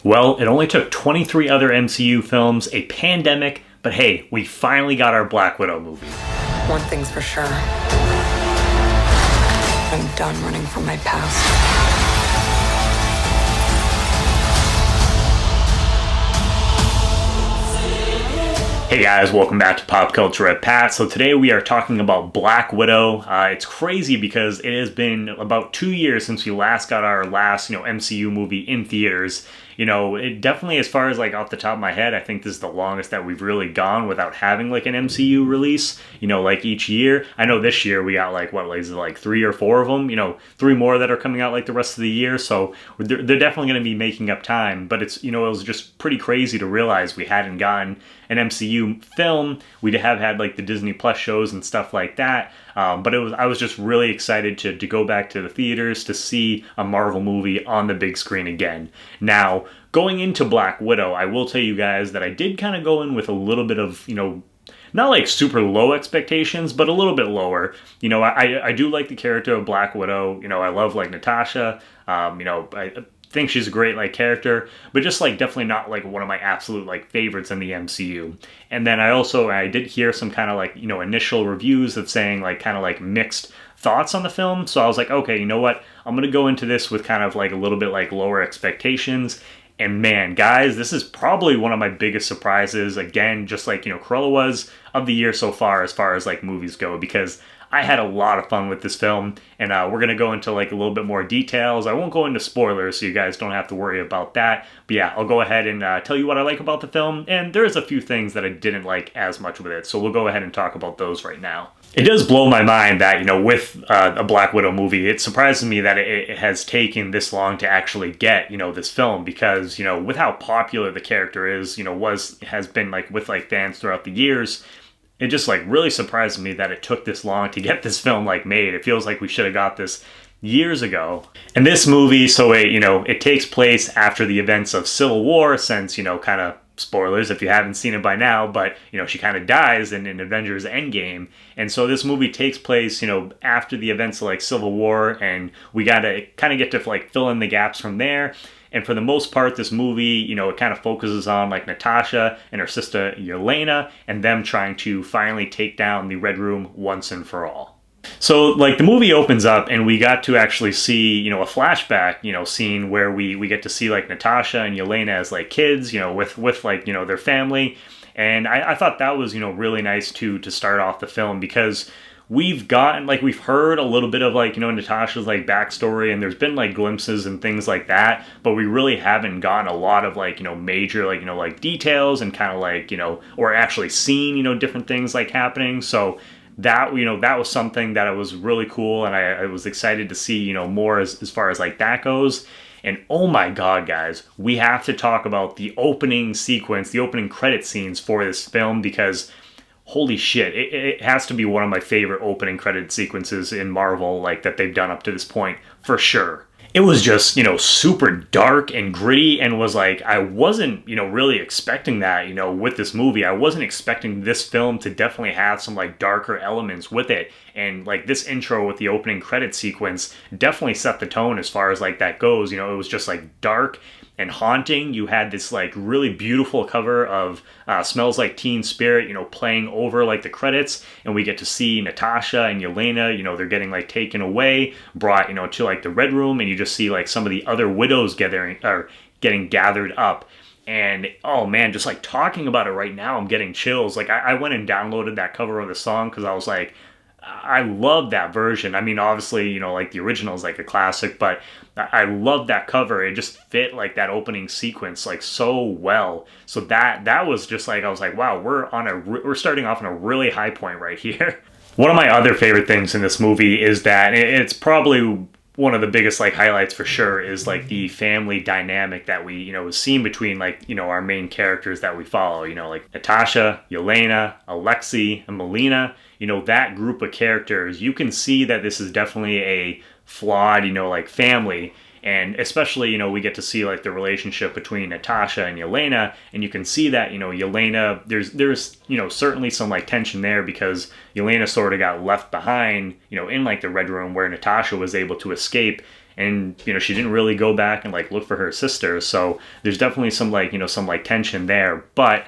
Well, it only took 23 other MCU films, a pandemic, but hey, we finally got our Black Widow movie. One thing's for sure. I'm done running from my past. Hey guys, welcome back to Pop Culture at Pat. So today we are talking about Black Widow. It's crazy because it has been about 2 years since we last got our last, MCU movie in theaters. It definitely, as far as like off the top of my head, I think this is the longest that we've really gone without having like an MCU release, like each year. I know this year we got is it like 3 or 4 of them, 3 more that are coming out like the rest of the year. So they're definitely going to be making up time, but it's, it was just pretty crazy to realize we hadn't gotten an MCU film. We have had like the Disney Plus shows and stuff like that. But I was just really excited to go back to the theaters to see a Marvel movie on the big screen again. Now, going into Black Widow, I will tell you guys that I did kind of go in with a little bit of, not like super low expectations, but a little bit lower. I do like the character of Black Widow. I love like Natasha. I think she's a great like character, but just like definitely not like one of my absolute like favorites in the MCU. And then I did hear some kind of like initial reviews of saying like kind of like mixed thoughts on the film. So I was like, okay, you know what? I'm gonna go into this with kind of like a little bit like lower expectations. And man, guys, this is probably one of my biggest surprises. Again, just like Cruella was of the year so far as like movies go, because I had a lot of fun with this film, and we're going to go into like a little bit more details. I won't go into spoilers, so you guys don't have to worry about that. But yeah, I'll go ahead and tell you what I like about the film, and there's a few things that I didn't like as much with it, so we'll go ahead and talk about those right now. It does blow my mind that, with a Black Widow movie, it surprises me that it has taken this long to actually get, this film, because, with how popular the character is, has been like with like fans throughout the years. It just like really surprised me that it took this long to get this film like made. It feels like we should have got this years ago. And this movie, so it takes place after the events of Civil War, since, kind of spoilers if you haven't seen it by now, but she kind of dies in Avengers Endgame. And so this movie takes place, after the events of like Civil War, and we gotta kind of get to like fill in the gaps from there. And for the most part, this movie, it kind of focuses on like Natasha and her sister Yelena and them trying to finally take down the Red Room once and for all. So like the movie opens up and we got to actually see, a flashback, scene where we get to see like Natasha and Yelena as like kids, with like, their family. And I thought that was, really nice to start off the film, because we've heard a little bit of like, Natasha's like backstory, and there's been like glimpses and things like that, but we really haven't gotten a lot of like, major like, like details and kind of like, or actually seen, different things like happening. So that, that was something that was really cool, and I was excited to see, more as far as like that goes. And oh my god, guys, we have to talk about the opening sequence, the opening credit scenes for this film, because holy shit, it has to be one of my favorite opening credit sequences in Marvel, like that they've done up to this point, for sure. It was just, super dark and gritty, and was like, I wasn't, really expecting that, with this movie. I wasn't expecting this film to definitely have some like darker elements with it. And like this intro with the opening credit sequence definitely set the tone as far as like that goes. It was just like dark and haunting. You had this like really beautiful cover of Smells Like Teen Spirit, playing over like the credits, and we get to see Natasha and Yelena, they're getting like taken away, brought, to like the Red Room, and you just see like some of the other widows getting gathered up. And oh man, just like talking about it right now, I'm getting chills. Like I went and downloaded that cover of the song because I was like, I love that version. I mean, obviously, like the original is like a classic, but I love that cover. It just fit like that opening sequence like so well. So that was just like, I was like, wow, we're starting off on a really high point right here. One of my other favorite things in this movie is that it's probably one of the biggest like highlights for sure is like the family dynamic that we is seen between like our main characters that we follow, like Natasha, Yelena, Alexei, and Melina. That group of characters, you can see that this is definitely a flawed like family. And especially, we get to see like the relationship between Natasha and Yelena, and you can see that, Yelena, there's certainly some like tension there, because Yelena sort of got left behind, in like the Red Room, where Natasha was able to escape. and she didn't really go back and like look for her sister. So there's definitely some like some like tension there, but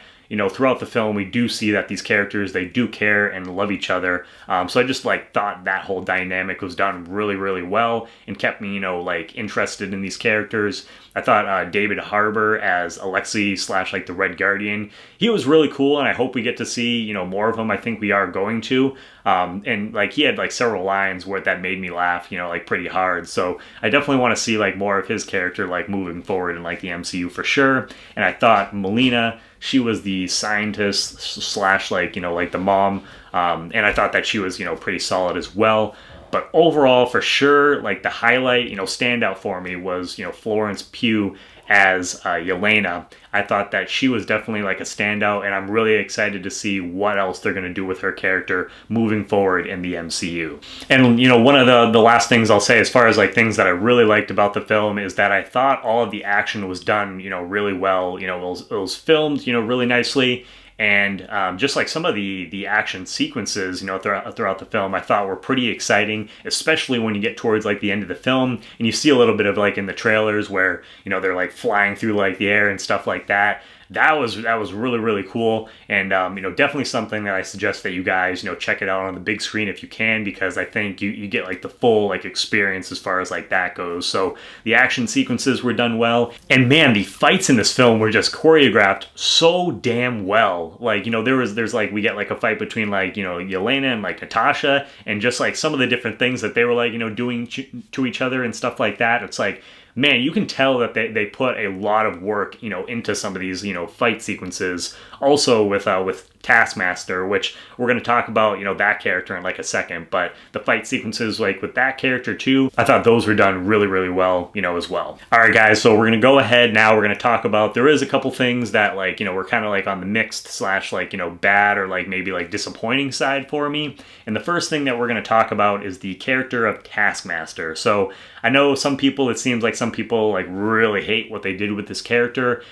throughout the film, we do see that these characters, they do care and love each other. So I just like thought that whole dynamic was done really, really well and kept me, like interested in these characters. I thought David Harbour as Alexei / like the Red Guardian, he was really cool, and I hope we get to see, more of him. I think we are going to. And like he had like several lines where that made me laugh, like pretty hard. So I definitely want to see like more of his character like moving forward in like the MCU for sure. And I thought Melina, she was the scientist / like like the mom, and I thought that she was pretty solid as well. But overall, for sure, like the highlight, standout for me was Florence Pugh as Yelena. I thought that she was definitely like a standout, and I'm really excited to see what else they're going to do with her character moving forward in the MCU. And one of the last things I'll say as far as like things that I really liked about the film is that I thought all of the action was done really well. It was filmed really nicely. And just like some of the action sequences, throughout the film, I thought were pretty exciting, especially when you get towards like the end of the film and you see a little bit of like in the trailers where, they're like flying through like the air and stuff like that. That was really, really cool. And, definitely something that I suggest that you guys, check it out on the big screen if you can, because I think you get like the full like experience as far as like that goes. So the action sequences were done well. And man, the fights in this film were just choreographed so damn well. Like, there's like, we get like a fight between like, Yelena and like Natasha, and just like some of the different things that they were like, doing to each other and stuff like that. It's like, man, you can tell that they put a lot of work, into some of these, fight sequences. Also with Taskmaster, which we're going to talk about, that character in like a second. But the fight sequences, like with that character too, I thought those were done really, really well, as well. All right, guys, so we're going to go ahead now. We're going to talk about, there is a couple things that like, we're kind of like on the mixed / like, bad or like maybe like disappointing side for me. And the first thing that we're going to talk about is the character of Taskmaster. So I know it seems like some people like really hate what they did with this character.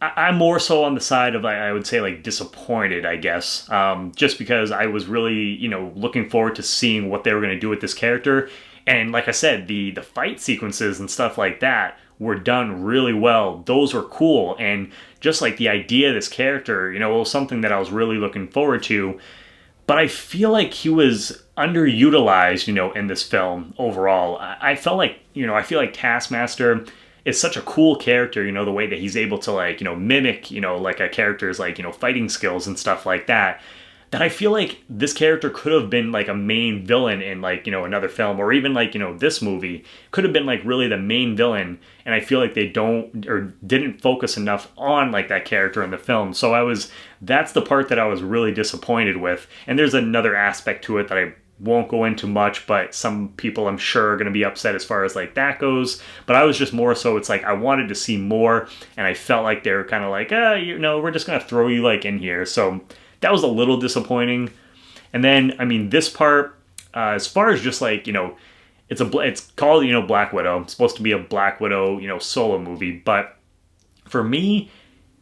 I'm more so on the side of, I would say, like disappointed, I guess, just because I was really, looking forward to seeing what they were going to do with this character. And like I said, the fight sequences and stuff like that were done really well. Those were cool. And just like the idea of this character, it was something that I was really looking forward to. But I feel like he was underutilized, in this film overall. I felt like, I feel like Taskmaster is such a cool character, the way that he's able to like, mimic, like a character's like, fighting skills and stuff like that, that I feel like this character could have been like a main villain in like, another film, or even like, this movie could have been like really the main villain. And I feel like they didn't focus enough on like that character in the film. So that's the part that I was really disappointed with. And there's another aspect to it that I won't go into much, but some people I'm sure are going to be upset as far as like that goes. But I was just more so, it's like I wanted to see more, and I felt like they were kind of like, we're just going to throw you like in here. So that was a little disappointing. And then, I mean, this part, as far as just like, it's called, Black Widow. It's supposed to be a Black Widow, solo movie. But for me,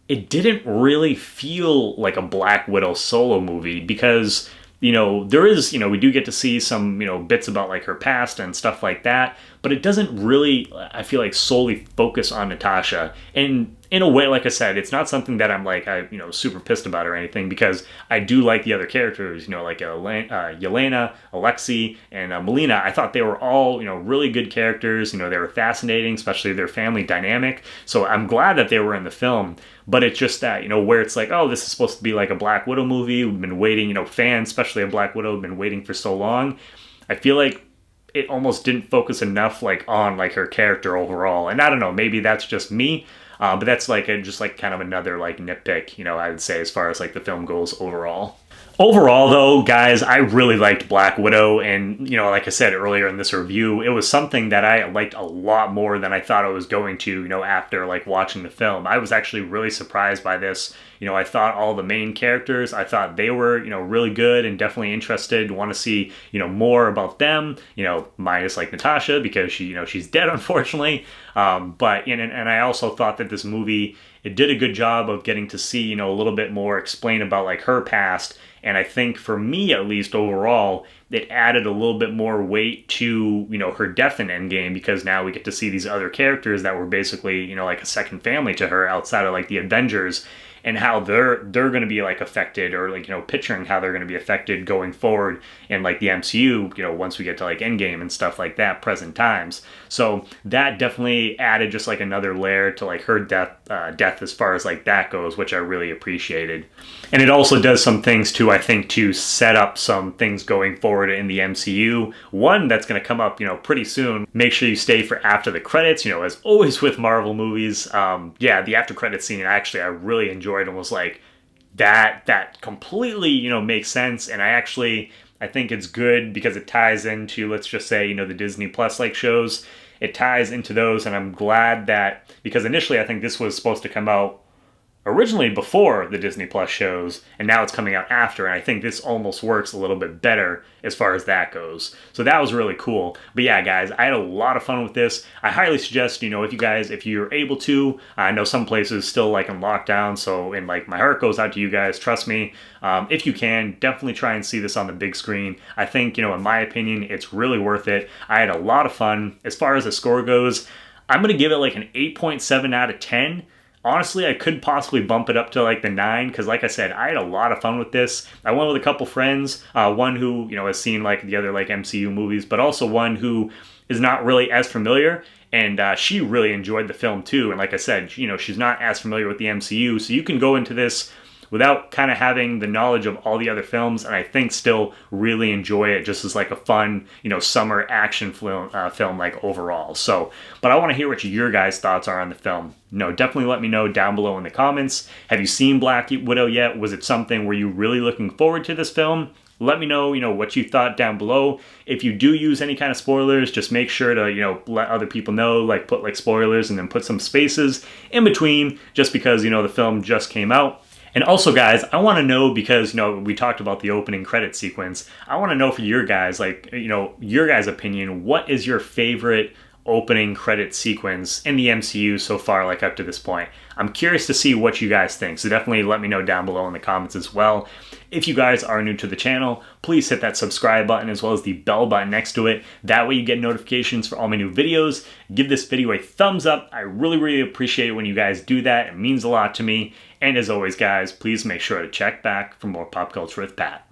it didn't really feel like a Black Widow solo movie, because there is, we do get to see some, bits about like her past and stuff like that, but it doesn't really, I feel like, solely focus on Natasha. And in a way, like I said, it's not something that I'm like, super pissed about or anything, because I do like the other characters, like Yelena, Alexei, and Melina. I thought they were all, really good characters. They were fascinating, especially their family dynamic. So I'm glad that they were in the film. But it's just that, where it's like, oh, this is supposed to be like a Black Widow movie. We've been waiting, fans, especially a Black Widow, have been waiting for so long. I feel like it almost didn't focus enough like on like her character overall. And I don't know, maybe that's just me. But that's like just like kind of another like nitpick, I would say, as far as like the film goes overall. Overall, though, guys, I really liked Black Widow, and, like I said earlier in this review, it was something that I liked a lot more than I thought I was going to, after, like, watching the film. I was actually really surprised by this. I thought all the main characters, I thought they were, really good and definitely interested, want to see, more about them, minus, like, Natasha, because she's dead, unfortunately. But, and I also thought that this movie, it did a good job of getting to see, a little bit more explain about, like, her past, And I think for me, at least overall, it added a little bit more weight to, her death in Endgame, because now we get to see these other characters that were basically, like a second family to her outside of like the Avengers, and how they're going to be like affected, or like, picturing how they're going to be affected going forward in like the MCU, once we get to like Endgame and stuff like that, present times. So that definitely added just like another layer to like her death as far as like that goes, which I really appreciated. And it also does some things too, I think, to set up some things going forward in the MCU. One that's going to come up, pretty soon. Make sure you stay for after the credits, as always with Marvel movies. The after credits scene, I really enjoyed, and was like, that completely, makes sense. And I think it's good because it ties into, let's just say, the Disney Plus like shows. It ties into those, and I'm glad that, because initially I think this was supposed to come out originally before the Disney Plus shows, and now it's coming out after, and I think this almost works a little bit better as far as that goes. So that was really cool. But yeah, guys, I had a lot of fun with this. I highly suggest, if you're able to, I know some places still like in lockdown, so, and like my heart goes out to you guys, trust me. If you can, definitely try and see this on the big screen. I think, in my opinion, it's really worth it. I had a lot of fun. As far as the score goes, I'm going to give it like an 8.7 out of 10. Honestly, I could possibly bump it up to like the 9, because like I said, I had a lot of fun with this. I went with a couple friends, one who, has seen like the other like MCU movies, but also one who is not really as familiar, and she really enjoyed the film too. And like I said, she's not as familiar with the MCU, so you can go into this without kind of having the knowledge of all the other films, and I think still really enjoy it just as like a fun, summer action film like overall. So, but I want to hear what your guys' thoughts are on the film. Definitely let me know down below in the comments. Have you seen Black Widow yet? Was it something, were you really looking forward to this film? Let me know, what you thought down below. If you do use any kind of spoilers, just make sure to, let other people know, like put like spoilers and then put some spaces in between, just because, the film just came out. And also, guys, I want to know, because, we talked about the opening credit sequence. I want to know for your guys, like, your guys' opinion, what is your favorite opening credit sequence in the MCU so far, like up to this point? I'm curious to see what you guys think, so definitely let me know down below in the comments as well. If you guys are new to the channel, please hit that subscribe button as well as the bell button next to it. That way you get notifications for all my new videos. Give this video a thumbs up. I really, really appreciate it when you guys do that. It means a lot to me. And as always, guys, please make sure to check back for more Pop Culture with Pat.